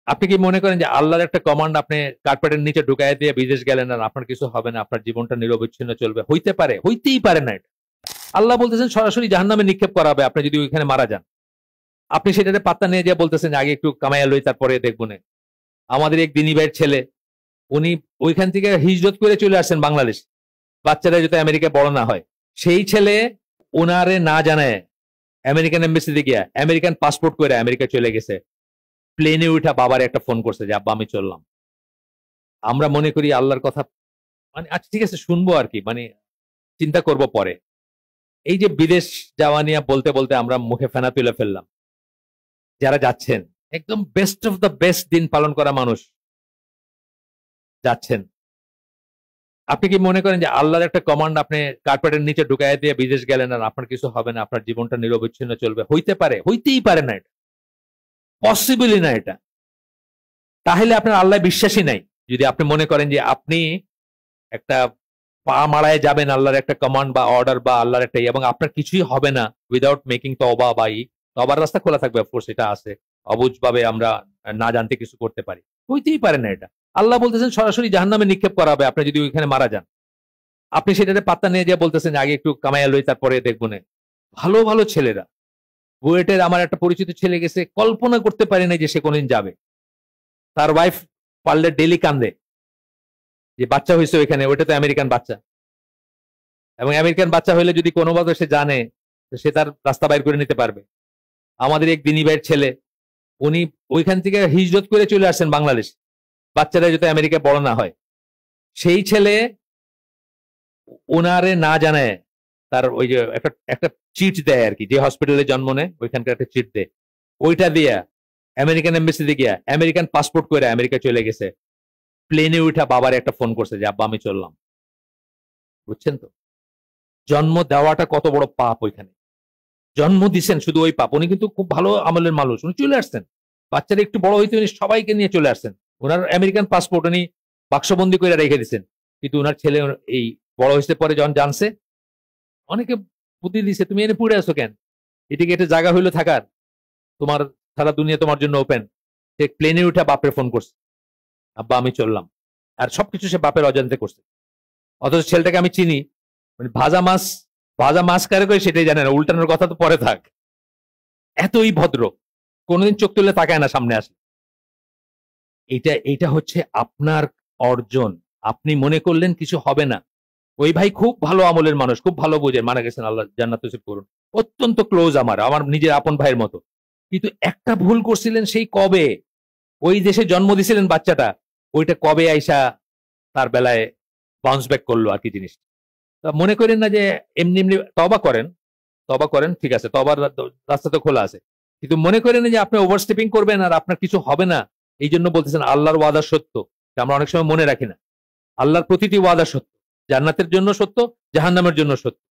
আপনি কি মনে করেন যে আল্লাহর একটা কমান্ড আপনি কার্পেটের নিচে ঢুকাই দিয়ে বিদেশ গেলেন আর আপনার কিছু হবে না, আপনার জীবনটা নিরবচ্ছিন্ন চলবে? হইতে পারে, হইতেই পারে না এটা। আল্লাহ বলতেছেন সরাসরি জাহান্নামে নিক্ষেপ করা হবে আপনি যদি ওইখানে মারা যান। আপনি সেটাতে পাত্তা নিয়ে গিয়ে বলতেছেন যে আগে একটু কামাইয়া লই তারপরে দেখবো না। আমাদের এক দিনী ভাইয়ের ছেলে, উনি ওইখান থেকে হিজরত করে চলে আসছেন বাংলাদেশ, বাচ্চারা যাতে আমেরিকায় বড় না হয়। সেই ছেলে ওনারে না জানায় আমেরিকান এম্বাসিতে গিয়া আমেরিকান পাসপোর্ট করে আমেরিকা চলে গেছে। প্লেনে উঠা বাবার একটা ফোন করছে যে আব্বা আমি চললাম। আমরা মনে করি আল্লাহর কথা, মানে আচ্ছা ঠিক আছে শুনবো আর কি, মানে চিন্তা করব পরে। এই যে বিদেশ যাওয়া নিয়ে বলতে বলতে আমরা মুখে ফেনা তুলে ফেললাম। যারা যাচ্ছেন একদম বেস্ট অফ দ্য বেস্ট দিন পালন করা মানুষ যাচ্ছেন, আপনি কি মনে করেন যে আল্লাহর একটা কমান্ড আপনি কার্পেটের নিচে ঢুকাই দিয়ে বিদেশ গেলেন আর আপনার কিছু হবে না, আপনার জীবনটা নিরবচ্ছিন্ন চলবে? হইতে পারে, হইতেই পারে না এটা, পসিবলই না এটা। তাহলে আপনার আল্লাহ বিশ্বাসী নাই। যদি আপনি মনে করেন যে আপনি একটা পা মারায় যাবেন আল্লাহর একটা কমান্ড বা অর্ডার বা আল্লাহর একটা এবং আপনার কিছুই হবে না উইদাউট মেকিং তওবা বা তবার রাস্তা খোলা থাকবে, অফকোর্স এটা আছে। অবুঝ ভাবে আমরা না জানতে কিছু করতে পারি, হইতেই পারে না এটা। আল্লাহ বলতেছেন সরাসরি জাহান্নামে নিক্ষেপ করা হবে আপনি যদি ওইখানে মারা যান। আপনি সেটাতে পাত্তা নিয়ে গিয়ে বলতেছেন আগে একটু কামাইয়া লই তারপরে দেখবো না। ভালো ভালো ছেলেরা, বুয়েটের আমার একটা পরিচিত ছেলে গেছে, কল্পনা করতে পারি না যে সে কোনদিন যাবে। তার ওয়াইফ পারলে ডেলি কান্দে যে বাচ্চা হয়েছে ওইখানে, ওইটা তো আমেরিকান বাচ্চা, এবং আমেরিকান বাচ্চা হইলে যদি কোনোভাবে সে জানে সে তার রাস্তা বাইর করে নিতে পারবে। আমাদের এক দিনী ভাইয়ের ছেলে, উনি ওইখান থেকে হিজরত করে চলে আসছেন বাংলাদেশ, বাচ্চারা যাতে আমেরিকায় বড় না হয়। সেই ছেলে ওনারে না জানায় তার ওই যে একটা একটা চিট দেয় আর কি, যে হসপিটালে জন্ম নেয় ওইখানকার একটা চিট দেয়, ওইটা দিয়া আমেরিকান এম্বাসিতে গিয়া আমেরিকান পাসপোর্ট করে আমেরিকা চলে গেছে। প্লেনে উঠা বাবার একটা ফোন করছে যে আব্বা আমি চললাম। বুঝছেন তো জন্ম দেওয়াটা কত বড় পাপ? ওইখানে জন্ম দিচ্ছেন শুধু ওই পাপ। উনি কিন্তু খুব ভালো আমলের মানুষ, উনি চলে আসছেন, বাচ্চারা একটু বড় হইতে উনি সবাইকে নিয়ে চলে আসছেন। ওনার আমেরিকান পাসপোর্ট উনি বাক্সবন্দি করে রেখে দিচ্ছেন। কিন্তু ওনার ছেলে এই বড় হয়েছে পরে যখন জানছে, অনেকে বুদ্ধি দিছে তুমি এনে পড়ে আছো কেন, এটিকে এটা জায়গা হইলো থাকার, তোমার সারা দুনিয়া তোমার জন্য ওপেন। সে প্লেনে উঠে বাপরে ফোন করছে, আব্বা আমি চললাম। আর সবকিছু সে বাপের অজান্তে করছে। অথচ ছেলেটাকে আমি চিনি, মানে ভাজা মাছ কারে করে সেটাই জানে না, উল্টানোর কথা তো পরে থাক। এতই ভদ্র, কোনোদিন চোখ তুলে তাকায় না সামনে আসে। এইটা হচ্ছে আপনার অর্জন। আপনি মনে করলেন কিছু হবে না। ওই ভাই খুব ভালো আমলের মানুষ, খুব ভালো বোঝে, মারা গেছেন, আল্লাহ জান্নাত নসিব করুন, অত্যন্ত ক্লোজ, আমার নিজের আপন ভাইয়ের মতো। কিন্তু একটা ভুল করছিলেন সেই কবে, ওই দেশে জন্ম দিছিলেন বাচ্চাটা, ওইটা কবে আইসা তার বেলায় বাউন্স ব্যাক করলো আর কি জিনিসটা। মনে করেন না যে এমনি এমনি তবা করেন ঠিক আছে, তবার রাস্তা তো খোলা আছে, কিন্তু মনে করেন না যে আপনি ওভারস্টেপিং করবেন আর আপনার কিছু হবে না। এই জন্য বলতেছেন আল্লাহর ওয়াদা সত্য, আমরা অনেক সময় মনে রাখি না। আল্লাহর প্রতিটি ওয়াদা সত্য, জান্নাতের জন্য সত্য, জাহান্নামের জন্য সত্য।